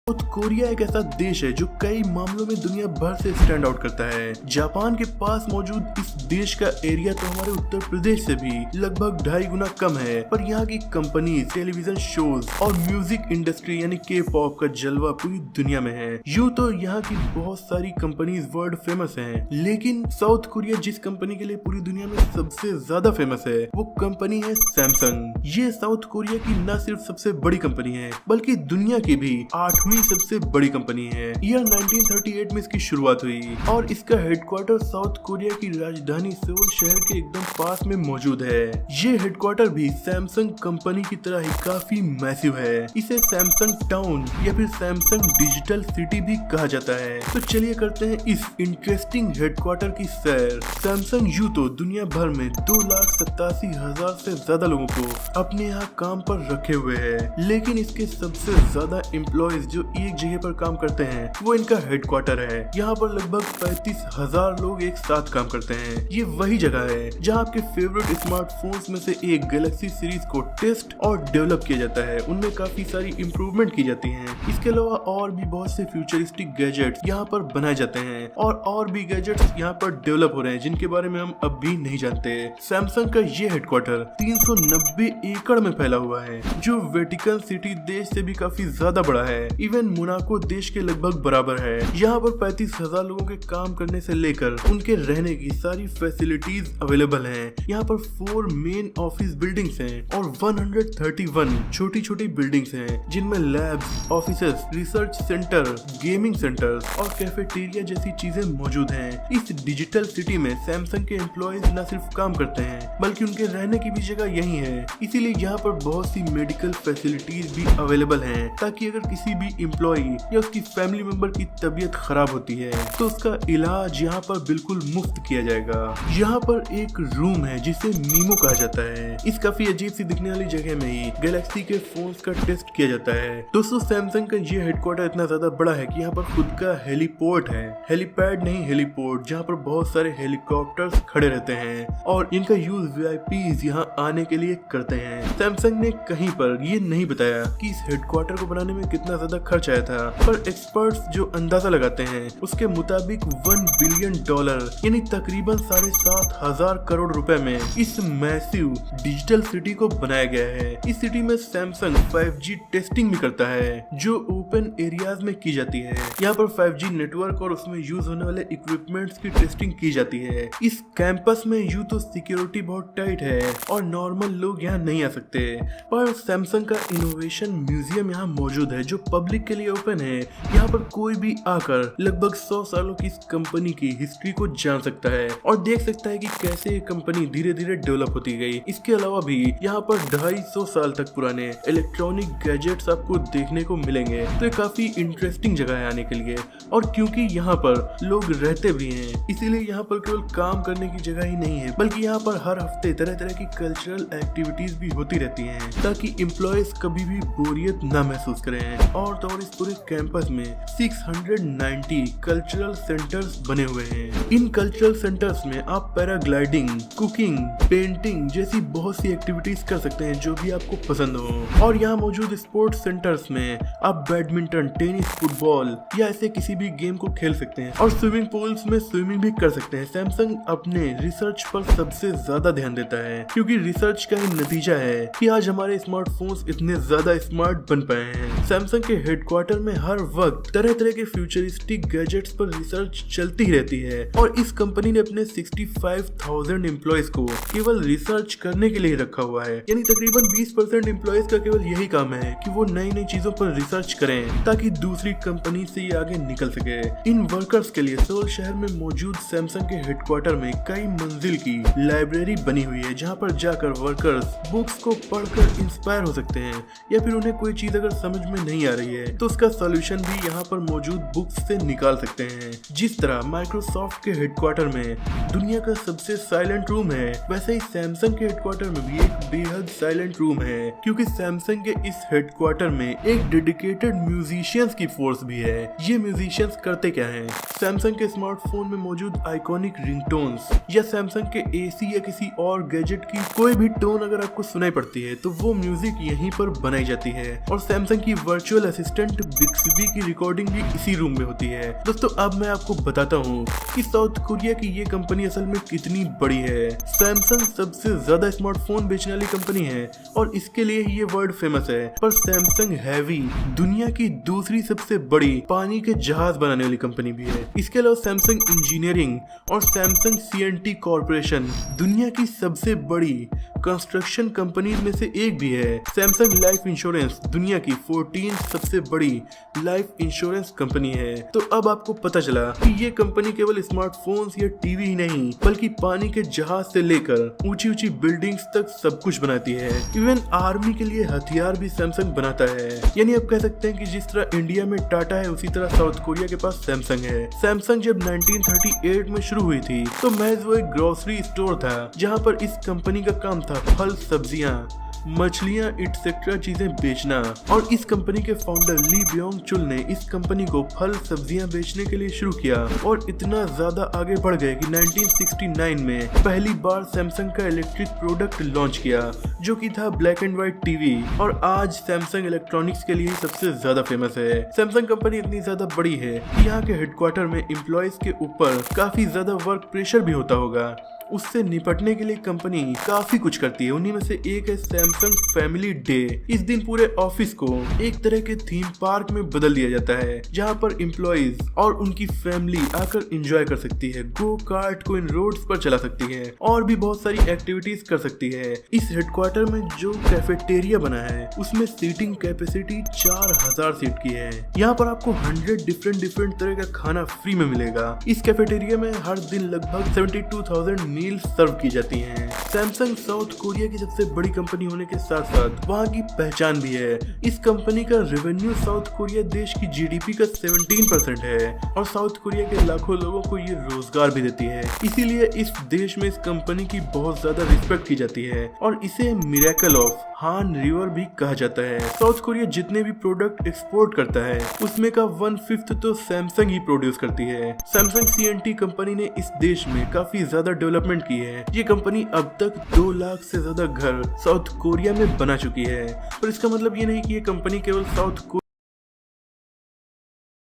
South Korea एक ऐसा देश है जो कई मामलों में दुनिया भर से स्टैंड आउट करता है। जापान के पास मौजूद इस देश का एरिया तो हमारे उत्तर प्रदेश से भी लगभग 2.5 गुना कम है, पर यहाँ की कंपनी, टेलीविजन शोज और म्यूजिक इंडस्ट्री यानी के पॉप का जलवा पूरी दुनिया में है। यूँ तो यहाँ की बहुत सारी कंपनीज वर्ल्ड फेमस हैं, लेकिन साउथ कोरिया जिस कंपनी के लिए पूरी दुनिया में सबसे ज्यादा फेमस है वो कंपनी है सैमसंग। ये साउथ कोरिया की न सिर्फ सबसे बड़ी कंपनी है बल्कि दुनिया की भी 8वीं सबसे बड़ी कंपनी है। ईयर 1938 में इसकी शुरुआत हुई और इसका हेडक्वार्टर साउथ कोरिया की राजधानी सेउल शहर के एकदम पास में मौजूद है। ये हेडक्वार्टर भी सैमसंग कंपनी की तरह ही काफी मैसिव है। इसे सैमसंग टाउन या फिर सैमसंग डिजिटल सिटी भी कहा जाता है। तो चलिए करते हैं इस इंटरेस्टिंग हेडक्वार्टर की सैर। सैमसंग यूँ तो दुनिया भर में 2,87,000 से ज्यादा लोगों को अपने यहाँ काम पर रखे हुए है, लेकिन इसके सबसे ज्यादा एम्प्लॉयज जो एक जगह पर काम करते हैं वो इनका हेडक्वार्टर है। यहाँ पर लगभग 35,000 लोग एक साथ काम करते हैं। ये वही जगह है जहाँ आपके फेवरेट स्मार्टफोन्स में से एक गैलेक्सी सीरीज को टेस्ट और डेवलप किया जाता है। उनमें काफी सारी इम्प्रूवमेंट की जाती हैं। इसके अलावा और भी बहुत से फ्यूचरिस्टिक गैजेट्स यहाँ पर बनाए जाते हैं और भी गैजेट्स यहाँ पर डेवलप हो रहे हैं जिनके बारे में हम अब भी नहीं जानते। सैमसंग का ये हेडक्वार्टर 390 एकड़ में फैला हुआ है, जो वेटिकन सिटी देश से भी काफी ज्यादा बड़ा है। इवन मोनाको देश के लगभग बराबर है। यहाँ पर 35,000 लोगों के काम करने से लेकर उनके रहने की सारी फैसिलिटीज अवेलेबल हैं। यहाँ पर 4 मेन ऑफिस बिल्डिंग्स हैं और 131 छोटी छोटी बिल्डिंग्स हैं जिनमें labs, offices, research centre, gaming centre और कैफेटेरिया जैसी चीजें मौजूद हैं। इस डिजिटल सिटी में सैमसंग के एम्प्लॉयज न सिर्फ काम करते हैं बल्कि उनके रहने की भी जगह यही है। इसीलिए यहाँ पर बहुत सी मेडिकल फैसिलिटीज भी अवेलेबल हैं, ताकि अगर किसी भी एम्प्लॉय या उसकी फैमिली मेंबर की तबीयत खराब होती है तो उसका इलाज यहाँ पर बिल्कुल मुफ्त किया जाएगा। यहाँ पर एक रूम है जिसे मीमो कहा जाता है। इस काफी अजीब सी दिखने वाली जगह में ही गैलेक्सी के फोन्स का टेस्ट किया जाता है। दोस्तों, सैमसंग का ये हेडक्वार्टर इतना ज्यादा बड़ा है कि यहाँ पर खुद का हेलीपोर्ट है, हेलीपैड नहीं हेलीपोर्ट, जहाँ पर बहुत सारे हेलीकॉप्टर्स खड़े रहते हैं और इनका यूज वीआईपीज यहाँ आने के लिए करते हैं। सैमसंग ने कहीं पर ये नहीं बताया कि इस हेडक्वार्टर को बनाने में कितना ज्यादा खर्च आया था, पर एक्सपर्ट्स जो अंदाजा लगाते हैं उसके मुताबिक $1 बिलियन यानी तकरीबन 7,500 करोड़ रुपए में इस मैसिव डिजिटल सिटी को बनाया गया है। इस सिटी में सैमसंग 5G टेस्टिंग भी करता है जो ओपन एरियाज में की जाती है। यहाँ पर 5G नेटवर्क और उसमें यूज होने वाले इक्विपमेंट्स की टेस्टिंग की जाती है। इस कैंपस में यूँ तो सिक्योरिटी बहुत टाइट है और नॉर्मल लोग यहाँ नहीं आ सकते, पर सैमसंग का इनोवेशन म्यूजियम यहाँ मौजूद है जो पब्लिक के लिए ओपन है। यहाँ पर कोई भी आकर लगभग 100 सालों की इस कंपनी की हिस्ट्री को जान सकता है और देख सकता है कि कैसे ये कंपनी धीरे धीरे डेवलप होती गई। इसके अलावा भी यहाँ पर 250 साल तक पुराने इलेक्ट्रॉनिक गैजेट्स आपको देखने को मिलेंगे। तो ये काफी इंटरेस्टिंग जगह है आने के लिए, और क्योंकि यहाँ पर लोग रहते भी हैं इसीलिए यहाँ पर केवल काम करने की जगह ही नहीं है बल्कि यहाँ पर हर हफ्ते तरह तरह की कल्चरल एक्टिविटीज भी होती रहती हैं ताकि एम्प्लॉयज कभी भी बोरियत न महसूस करें। और तो और इस पूरे कैंपस में 690 कल्चरल सेंटर्स बने हुए हैं। इन कल्चरल सेंटर्स में आप पैराग्लाइडिंग, कुकिंग, पेंटिंग जैसी बहुत सी एक्टिविटीज कर सकते हैं जो भी आपको पसंद हो। और यहाँ मौजूद स्पोर्ट्स सेंटर्स में आप बैडमिंटन, टेनिस, फुटबॉल या ऐसे किसी भी गेम को खेल सकते हैं और स्विमिंग पूल्स में स्विमिंग भी कर सकते हैं। सैमसंग अपने रिसर्च पर सबसे ज्यादा ध्यान देता है क्योंकि रिसर्च का ही नतीजा है कि आज हमारे स्मार्टफोन्स इतने ज्यादा स्मार्ट बन पाए हैं। सैमसंग के हेडक्वार्टर में हर वक्त तरह तरह के फ्यूचरिस्टिक गैजेट्स पर रिसर्च चलती ही रहती है और इस कंपनी ने अपने 65,000 एम्प्लॉयज को केवल रिसर्च करने के लिए रखा हुआ है। यानी तकरीबन 20% एम्प्लॉयज का केवल यही काम है कि वो नई नई चीजों पर रिसर्च करें ताकि दूसरी कंपनी से ये आगे निकल सके। इन वर्कर्स के लिए सेउल शहर में मौजूद सैमसंग के हेडक्वार्टर में कई मंजिल की लाइब्रेरी बनी हुई है जहाँ पर जाकर वर्कर्स बुक्स को पढ़कर इंस्पायर हो सकते हैं या फिर उन्हें कोई चीज अगर समझ में नहीं आ रही है तो उसका सॉल्यूशन भी यहाँ पर मौजूद बुक्स से निकाल सकते हैं। जिस तरह माइक्रोसॉफ्ट के हेडक्वार्टर में दुनिया का सबसे साइलेंट रूम है, वैसे ही सैमसंग के हेडक्वार्टर में भी एक बेहद साइलेंट रूम है क्योंकि सैमसंग के इस हेडक्वार्टर में एक डेडिकेटेड म्यूजिशियंस की फोर्स भी है। ये म्यूजिशियंस करते क्या हैं? सैमसंग के स्मार्टफोन में मौजूद आइकॉनिक रिंगटोन्स या सैमसंग के एसी या किसी और गैजेट की कोई भी टोन अगर आपको सुनाई पड़ती है तो वो म्यूजिक यहीं पर बनाई जाती है और सैमसंग की वर्चुअल असिस्टेंट माउंट बिक्सबी की रिकॉर्डिंग भी इसी रूम में होती है। दोस्तों अब मैं आपको बताता हूँ कि साउथ कोरिया की ये कंपनी असल में कितनी बड़ी है। सैमसंग सबसे ज्यादा स्मार्टफोन बेचने वाली कंपनी है और इसके लिए ये वर्ल्ड फेमस है। पर सैमसंग हैवी दुनिया की दूसरी सबसे बड़ी पानी के जहाज बनाने वाली कंपनी भी है। इसके अलावा सैमसंग इंजीनियरिंग और सैमसंग CNT कॉर्पोरेशन दुनिया की सबसे बड़ी कंस्ट्रक्शन कंपनी में से एक भी है। सैमसंग लाइफ इंश्योरेंस दुनिया की 14 सबसे बड़ी लाइफ इंश्योरेंस कंपनी है। तो अब आपको पता चला कि ये कंपनी केवल स्मार्टफोन्स या टीवी ही नहीं बल्कि पानी के जहाज से लेकर ऊंची ऊंची बिल्डिंग्स तक सब कुछ बनाती है। इवन आर्मी के लिए हथियार भी सैमसंग बनाता है। यानी आप कह सकते हैं कि जिस तरह इंडिया में टाटा है उसी तरह साउथ कोरिया के पास सैमसंग है। सैमसंग जब 1938 में शुरू हुई थी तो महज वो एक ग्रोसरी स्टोर था जहाँ पर इस कंपनी का काम था फल, सब्जियां, मछलियां एटसेट्रा चीजें बेचना। और इस कंपनी के फाउंडर ली ब्योंग चुल ने इस कंपनी को फल सब्जियां बेचने के लिए शुरू किया और इतना ज्यादा आगे बढ़ गए कि 1969 में पहली बार सैमसंग का इलेक्ट्रिक प्रोडक्ट लॉन्च किया जो कि था ब्लैक एंड व्हाइट टीवी। और आज सैमसंग इलेक्ट्रॉनिक्स के लिए सबसे ज्यादा फेमस है। सैमसंग कंपनी इतनी ज्यादा बड़ी है कि यहाँ के हेडक्वार्टर में एम्प्लॉयज के ऊपर काफी ज्यादा वर्क प्रेशर भी होता होगा। उससे निपटने के लिए कंपनी काफी कुछ करती है। उन्हीं में से एक है सैमसंग फैमिली डे। इस दिन पूरे ऑफिस को एक तरह के थीम पार्क में बदल दिया जाता है जहां पर एम्प्लॉइज और उनकी फैमिली आकर एंजॉय कर सकती है, गो कार्ट को इन रोड्स पर चला सकती है और भी बहुत सारी एक्टिविटीज कर सकती है। इस हेडक्वार्टर में जो कैफेटेरिया बना है उसमें सीटिंग कैपेसिटी 4000 सीट की है। यहाँ पर आपको 100 डिफरेंट तरह का खाना फ्री में मिलेगा। इस कैफेटेरिया में हर दिन लगभग 72,000 मील सर्व की जाती हैं। सैमसंग साउथ कोरिया की सबसे बड़ी कंपनी होने के साथ साथ वहाँ की पहचान भी है। इस कंपनी का रेवेन्यू साउथ कोरिया देश की GDP का 17% है और साउथ कोरिया के लाखों लोगों को ये रोजगार भी देती है। इसीलिए इस देश में इस कंपनी की बहुत ज्यादा रिस्पेक्ट की जाती है और इसे मिरेकल ऑफ हान रिवर भी कहा जाता है। साउथ कोरिया जितने भी प्रोडक्ट एक्सपोर्ट करता है उसमें का 1/5 तो सैमसंग ही प्रोड्यूस करती है। सैमसंग CNT कंपनी ने इस देश में काफी ज्यादा डेवलपमेंट की है। ये कंपनी अब तक 2 लाख से ज्यादा घर साउथ कोरिया में बना चुकी है। पर इसका मतलब ये नहीं कि ये कंपनी केवल साउथ